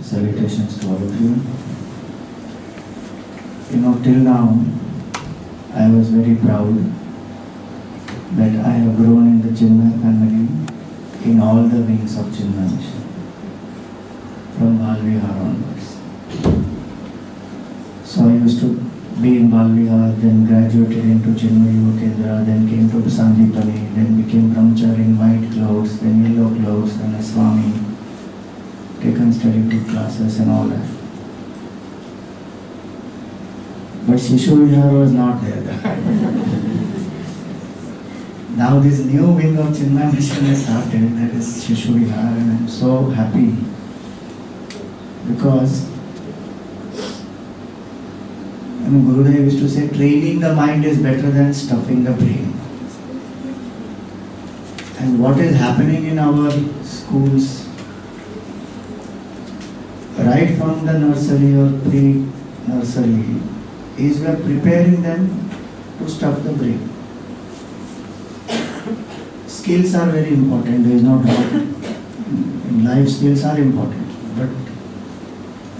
Salutations to all of you. You know, till now, I was very proud that I have grown in the Chinmay family in all the wings of Chinmay Mission, from Balvihar onwards. So I used to be in Balvihar, then graduated into Chinmay Yuva Kendra, then came to Sandipani, then became brahmachari in white clothes, then yellow clothes, then a Swami, taken study group classes and all that. But Sishuvihar was not there. Now this new wing of Chinmay Mission has started, that is Sishuvihar, and I am so happy because Gurudev used to say, training the mind is better than stuffing the brain. And what is happening in our schools, right from the nursery or pre-nursery, is we are preparing them to stuff the brain. Skills are very important, there is no doubt. In life, skills are important. But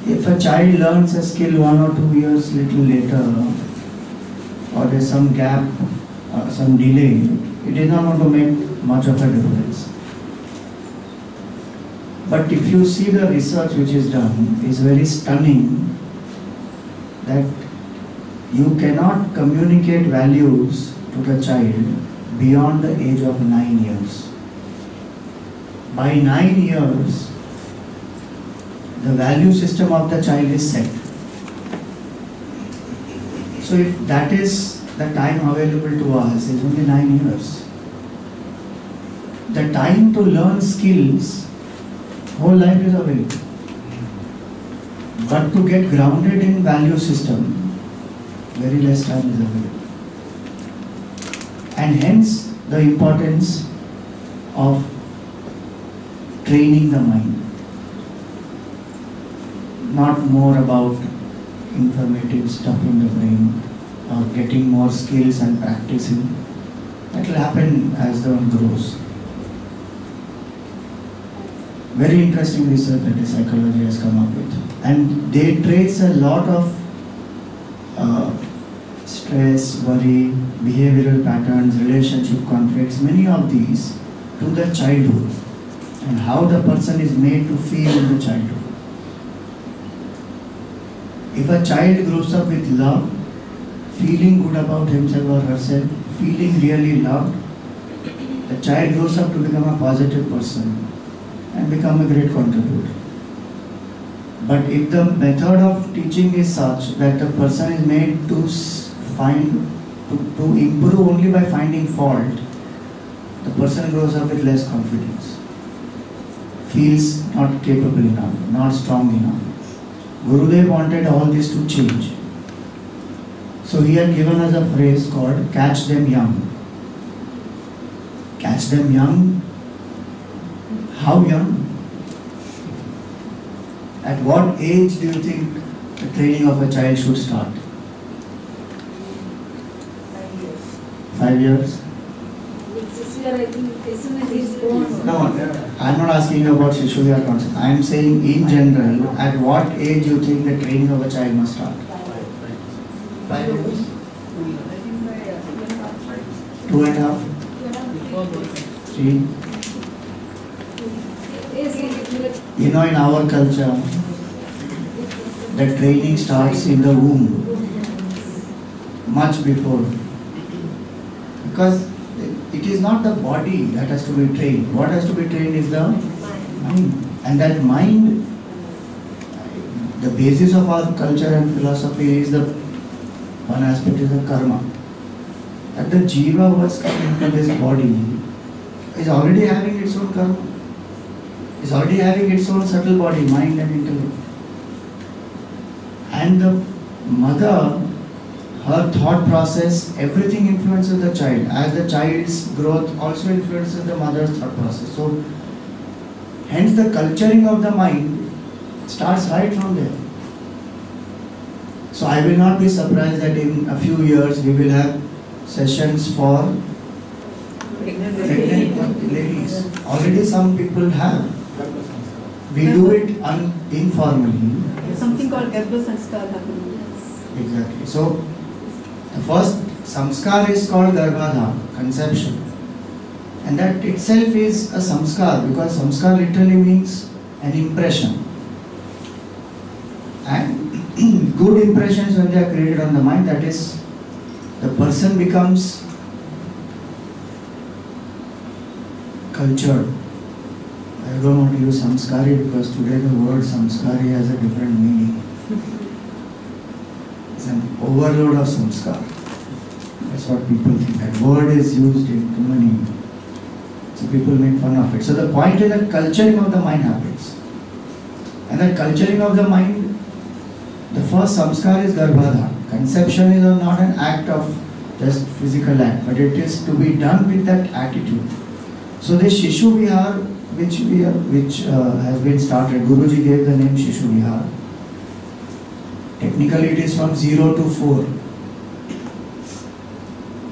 if a child learns a skill 1 or 2 years little later, or there is some gap, some delay, it is not going to make much of a difference. But if you see the research which is done, is very stunning that you cannot communicate values to the child beyond the age of 9 years. By 9 years, the value system of the child is set. So if that is the time available to us, is only 9 years. The time to learn skills, whole life is available. But to get grounded in value system, very less time is available. And hence the importance of training the mind. Not more about informative stuff in the brain or getting more skills and practicing. That will happen as the one grows. Very interesting research that the psychology has come up with. And they trace a lot of stress, worry, behavioral patterns, relationship conflicts, many of these to the childhood and how the person is made to feel in the childhood. If a child grows up with love, feeling good about himself or herself, feeling really loved, the child grows up to become a positive person and become a great contributor. But if the method of teaching is such that the person is made to to improve only by finding fault, the person grows up with less confidence, feels not capable enough, not strong enough. Gurudev wanted all this to change. So he had given us a phrase called catch them young. Catch them young? How young? At what age do you think the training of a child should start? 5 years? No, I am not asking you about Sishuvihar concept. I am saying in general, at what age you think the training of a child must start? 5 years? 2.5? 3? You know, in our culture, the training starts in the womb, much before. Because it is not the body that has to be trained. What has to be trained is the mind. And that mind, the basis of our culture and philosophy is the one aspect is the karma. That the jiva was coming into this body is already having its own karma. Is already having its own subtle body, mind and intellect. And the mother, her thought process, everything influences the child. As the child's growth also influences the mother's thought process. So, hence the culturing of the mind starts right from there. So I will not be surprised that in a few years we will have sessions for pregnant ladies. Already some people have. We do it informally. Something called Garbha Sanskar happening. Exactly. So, the first samskar is called Garbhadhan, conception. And that itself is a samskar, because samskar literally means an impression. And good impressions, when they are created on the mind, that is, the person becomes cultured. I don't want to use samskari because today the word samskari has a different meaning. It's an overload of samskar. That's what people think. That word is used in too many. So people make fun of it. So the point is that culturing of the mind happens. And that culturing of the mind, the first samskar is Garbhadhan. Conception is not an act of just physical act, but it is to be done with that attitude. So this Sishuvihar, which has been started, Guruji gave the name Sishuvihar. Technically it is from 0 to 4.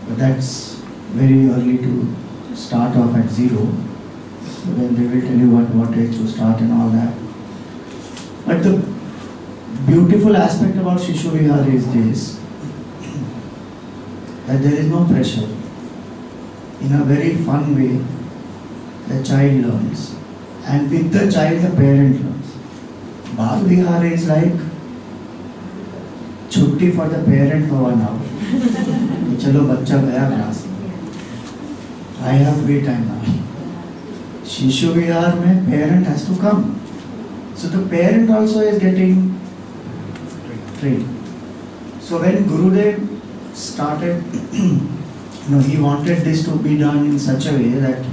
But that's very early to start off at 0. So then they will tell you what age to start and all that. But the beautiful aspect about Sishuvihar is this, that there is no pressure. In a very fun way, the child learns, and with the child the parent learns. Bal Vihar is like छुट्टी for the parent for 1 hour. चलो बच्चा गया class में, I have free time now. Sishuvihar में parent has to come, so the parent also is getting trained. So when Gurudev started, he wanted this to be done in such a way that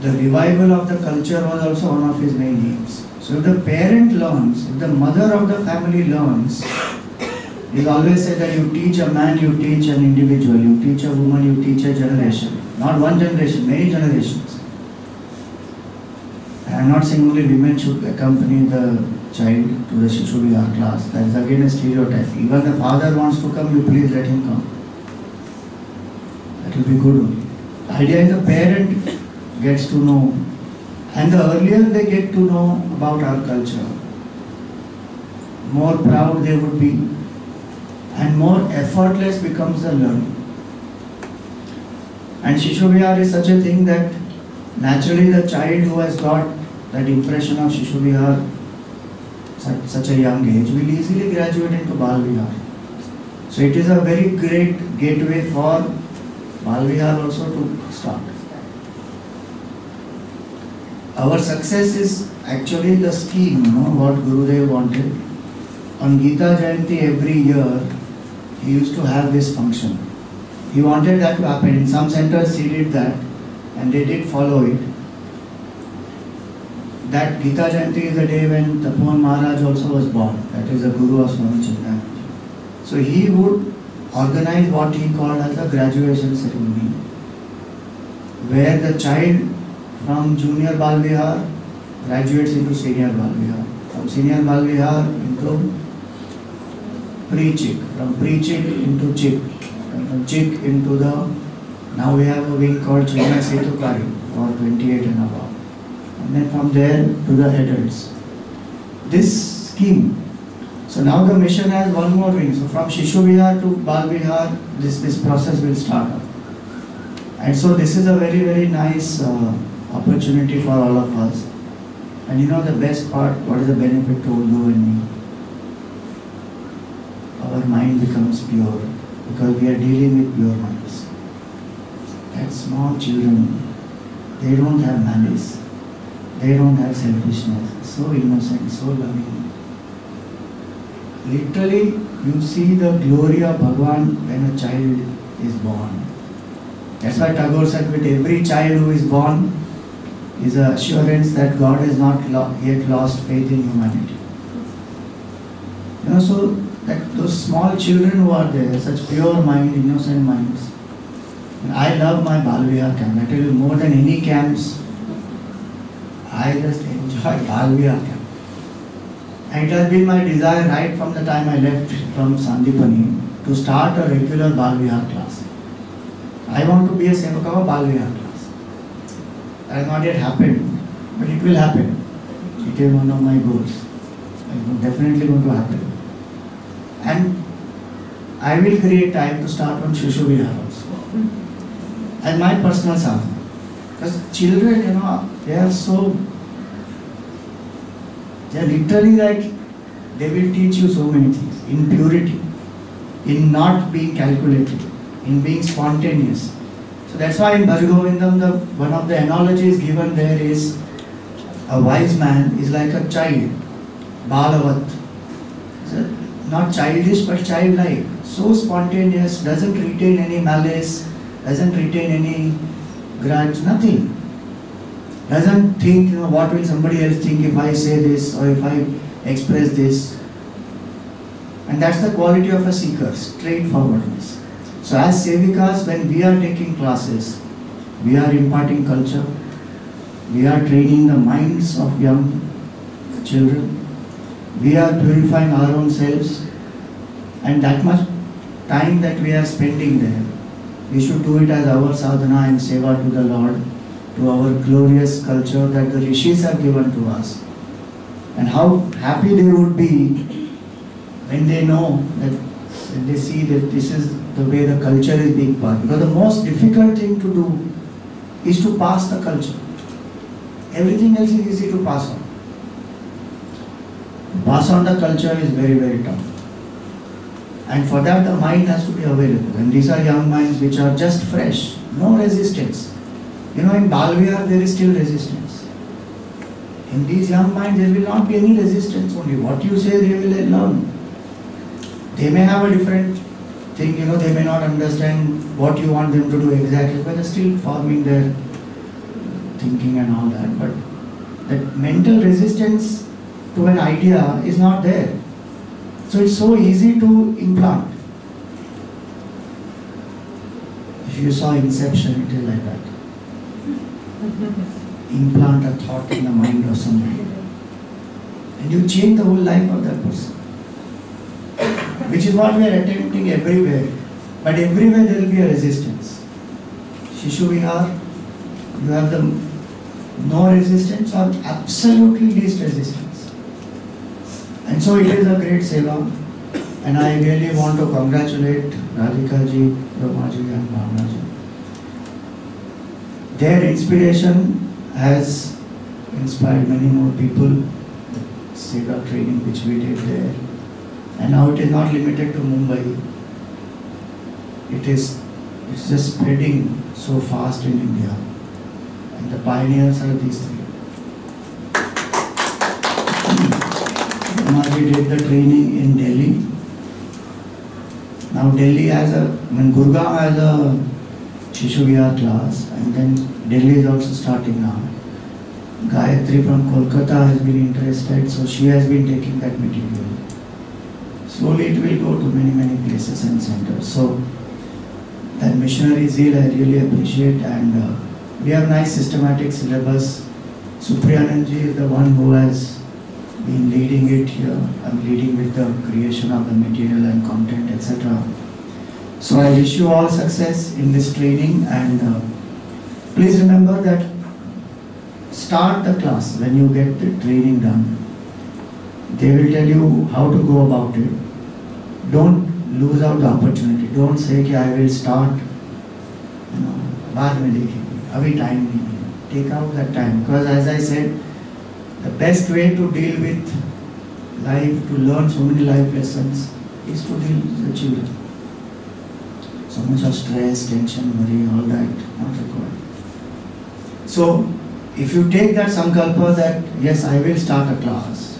the revival of the culture was also one of his main aims. So if the parent learns, if the mother of the family learns, it always said that you teach a man, you teach an individual, you teach a woman, you teach a generation. Not one generation, many generations. I am not saying only women should accompany the child to the Sishuvihar class. That is again a stereotype. Even the father wants to come, you please let him come. That will be good. The idea is the parent gets to know, and the earlier they get to know about our culture, more proud they would be, and more effortless becomes the learning. And Sishuvihar is such a thing that naturally the child who has got that impression of Sishuvihar at such a young age will easily graduate into Bal Vihar. So it is a very great gateway for Bal Vihar also to start. Our success is actually the scheme, what Gurudev wanted. On Gita Jayanti every year, he used to have this function. He wanted that to happen. In some centers he did that, and they did follow it. That Gita Jayanti is the day when Tapovan Maharaj also was born. That is the Guru of Swami Swatmananda. So he would organize what he called as a graduation ceremony, where the child from junior Bal Vihar graduates into senior Bal Vihar, from senior Bal Vihar into pre-chick, from pre-chick into chick, and from chick into the, now we have a wing called China Setukari for 28 and above, and then from there to the adults. This scheme. So now the mission has one more wing. So from Sishuvihar to Bal Vihar, this process will start up. And so this is a very, very nice opportunity for all of us. And the best part, what is the benefit to you and me? Our mind becomes pure because we are dealing with pure minds. That small children, they don't have malice, they don't have selfishness, so innocent, so loving. Literally, you see the glory of Bhagavan when a child is born. That's why Tagore said, with every child who is born is an assurance that God has not yet lost faith in humanity. So that those small children who are there, such pure mind, innocent minds. And I love my Bal Vihar camp. I tell you, more than any camps, I just enjoy Bal Vihar camp. And it has been my desire right from the time I left from Sandipani to start a regular Bal Vihar class. I want to be a Sevaka of Bal Vihar class. That has not yet happened, but it will happen. It is one of my goals. It's definitely going to happen. And I will create time to start on Sishuvihar also. And my personal sadhana. Because children, they are literally like, they will teach you so many things. In purity, in not being calculated, in being spontaneous. So that's why in Bhaj Govindam, one of the analogies given there is, a wise man is like a child, Balavat. So not childish but childlike. So spontaneous, doesn't retain any malice, doesn't retain any grudge, nothing. Doesn't think, what will somebody else think if I say this or if I express this. And that's the quality of a seeker, straightforwardness. So as Sevikas, when we are taking classes, we are imparting culture, we are training the minds of young children, we are purifying our own selves, and that much time that we are spending there, we should do it as our sadhana and seva to the Lord, to our glorious culture that the rishis have given to us. And how happy they would be when they know that, when they see that this is the way the culture is being passed. Because the most difficult thing to do is to pass the culture. Everything else is easy to pass on. To pass on the culture is very, very tough. And for that the mind has to be available. And these are young minds which are just fresh, no resistance. In Balvihar there is still resistance. In these young minds there will not be any resistance, only what you say they will learn. They may have a different thing, they may not understand what you want them to do exactly, but they're still forming their thinking and all that. But that mental resistance to an idea is not there. So it's so easy to implant. If you saw Inception, it is like that. Implant a thought in the mind of somebody. And you change the whole life of that person. Which is what we are attempting everywhere. But everywhere there will be a resistance. Sishuvihar, you have the no resistance or absolutely least resistance. And so it is a great seva. And I really want to congratulate Radhika ji, Brahma ji and Bhavana ji. Their inspiration has inspired many more people. Seva training which we did there. And now it is not limited to Mumbai. It's just spreading so fast in India. And the pioneers are these three. Brahmaji did the training in Delhi. Now Delhi has Gurgaon has a Sishuvihar class, and then Delhi is also starting now. Gayatri from Kolkata has been interested, so she has been taking that material. Slowly it will go to many, many places and centers. So that missionary zeal I really appreciate, and we have nice systematic syllabus. Supriyananji is the one who has been leading it here. I'm leading with the creation of the material and content, etc. So I wish you all success in this training, and please remember that start the class when you get the training done. They will tell you how to go about it. Don't lose out the opportunity. Don't say कि I will start, बाद में देखेंगे, अभी time नहीं है. Take out that time, because as I said, the best way to deal with life, to learn so many life lessons, is to deal with the children. So much of stress, tension, worry, all that not required. So if you take that sankalpa that yes, I will start a class,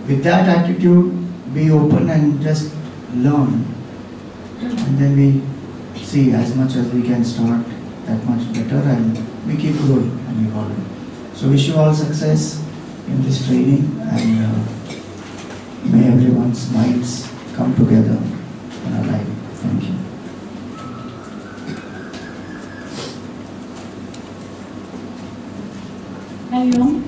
with that attitude, be open and just learn, and then we see as much as we can start, that much better, and we keep growing and evolving. So wish you all success in this training, and may everyone's minds come together and alive. Thank you. Hello.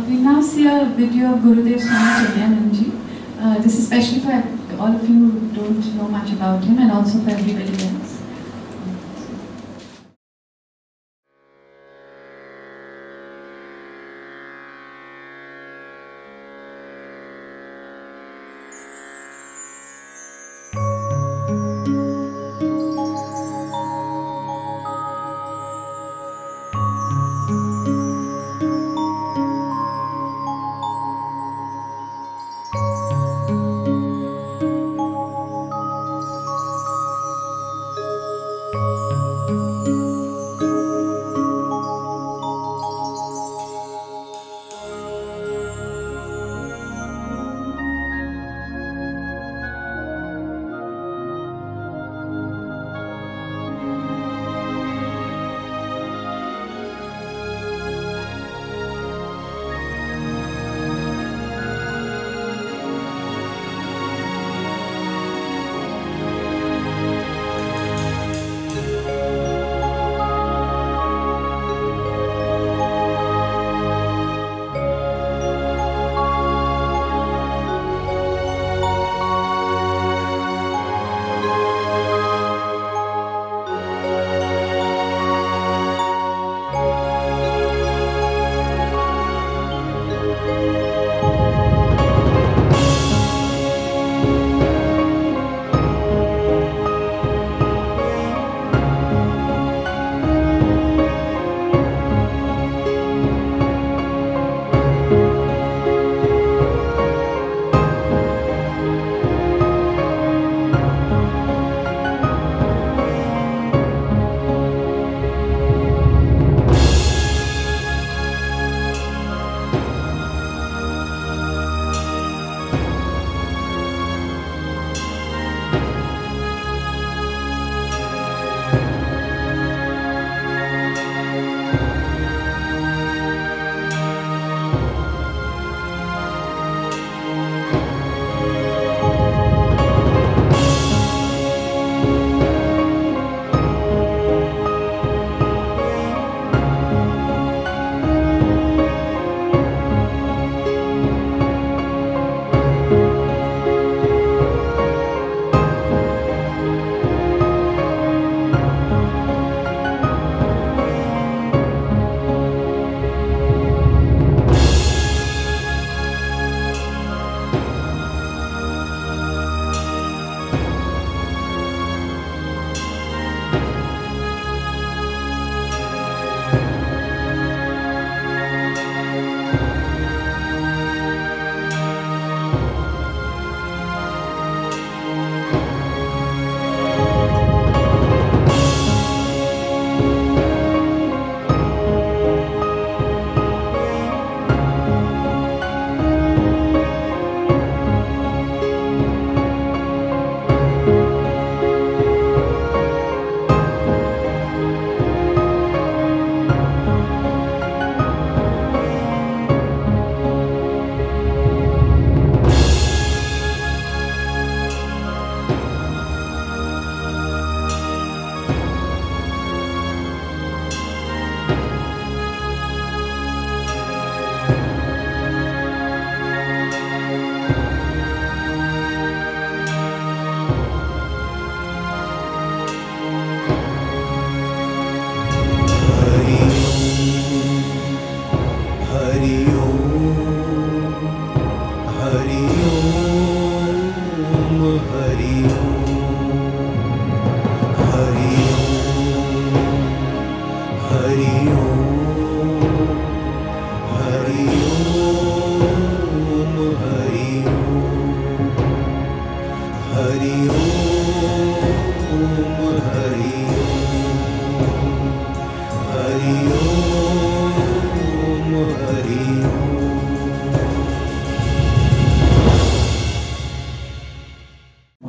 We now see a video of Gurudev Swami Swatmananda. This is especially for all of you who don't know much about him, and also for everybody else.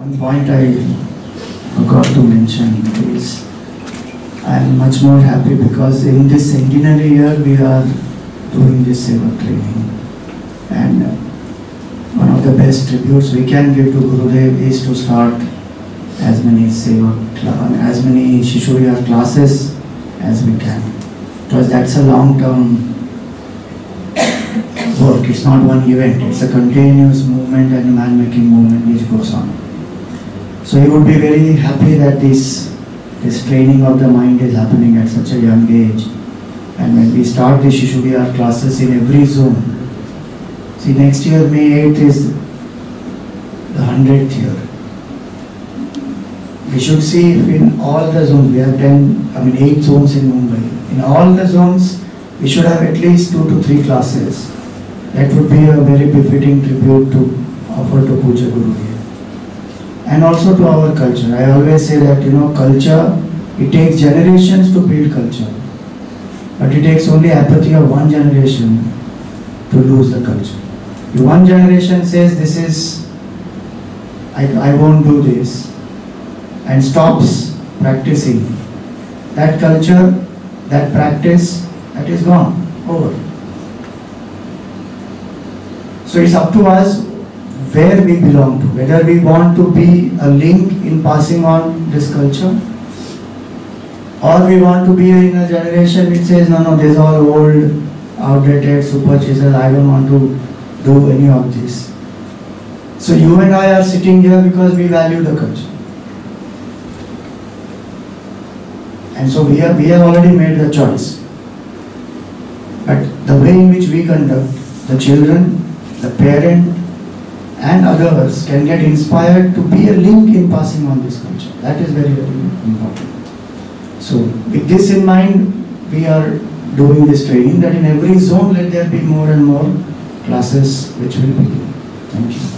One point I forgot to mention is I am much more happy because in this centenary year we are doing this Seva training, and one of the best tributes we can give to Gurudev is to start as many as many Sishuvihar classes as we can, because that's a long-term work. It's not one event, it's a continuous movement and a man-making movement which goes on. So you would be very happy that this training of the mind is happening at such a young age. And when we start the Sishuvihar classes in every zone, see, next year May 8th is the 100th year. We should see if in all the zones, we have 8 zones in Mumbai. In all the zones, we should have at least 2 to 3 classes. That would be a very befitting tribute to offer to Puja Guru here. And also to our culture. I always say that, culture It takes generations to build culture, but it takes only apathy of one generation to lose the culture. If one generation says this is, I won't do this, and stops practicing, that culture, that practice, that is gone, over. So it's up to us where we belong to, whether we want to be a link in passing on this culture, or we want to be in a generation which says, no, this is all old, outdated, superstitious, I don't want to do any of this. So you and I are sitting here because we value the culture. And so we have already made the choice. But the way in which we conduct, the children, the parent, and others can get inspired to be a link in passing on this culture. That is very, very important. So with this in mind, we are doing this training, that in every zone let there be more and more classes which will be given. Thank you.